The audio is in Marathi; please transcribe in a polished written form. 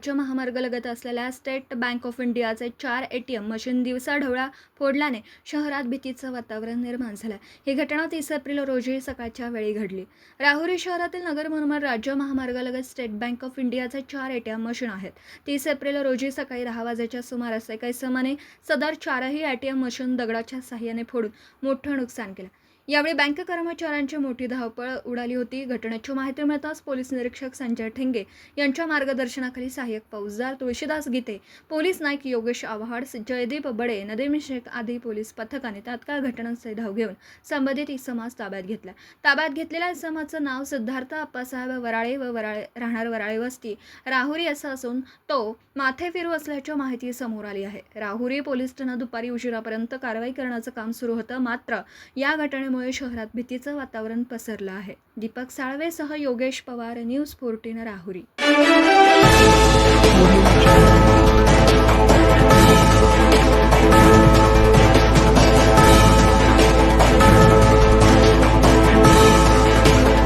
राज्य महामार्गालगत असलेल्या स्टेट बँक ऑफ इंडियाचे 4 ATM मशीन दिवसाढवळ्या फोडल्याने शहरात भीतीचं वातावरण निर्माण झालं. ही घटना 30 एप्रिल रोजी सकाळच्या वेळी घडली. राहुरी शहरातील नगर मनोहर राज्य महामार्गालगत स्टेट बँक ऑफ इंडियाचे 4 ATM मशीन आहेत. 30 एप्रिल रोजी सकाळी 10 वाजेच्या सुमारास एका इसमाने सदर 4ही ATM मशीन दगडाच्या साहाय्याने फोडून मोठं नुकसान केलं. यावेळी बँक कर्मचाऱ्यांची मोठी धावपळ उडाली होती. घटनेची माहिती मिळताच पोलीस निरीक्षक संजय ठेंगे यांच्या मार्गदर्शनाखाली सहाय्यक फौजदार तुळशीदास गीते, पोलीस नाईक योगेश आव्हाड, जयदीप बडे, नदीम शेख आदी पोलीस पथकाने तात्काळ घटनास्थळी धाव घेऊन संबंधित इसमास ताब्यात घेतला. ताब्यात घेतलेल्या इसमाचं नाव सिद्धार्थ आप्पासाहेब वराळे व राहणार वराळे वस्ती राहुरी असं असून तो माथे फिरू असल्याची माहिती समोर आली आहे. राहुरी पोलीस ठाण्यात दुपारी उशिरापर्यंत कारवाई करण्याचं काम सुरू होतं. मात्र या घटनेमुळे शहरात भीतीचं वातावरण पसरलं आहे. दीपक साळवेसह योगेश पवार, न्यूज 14 राहुरी.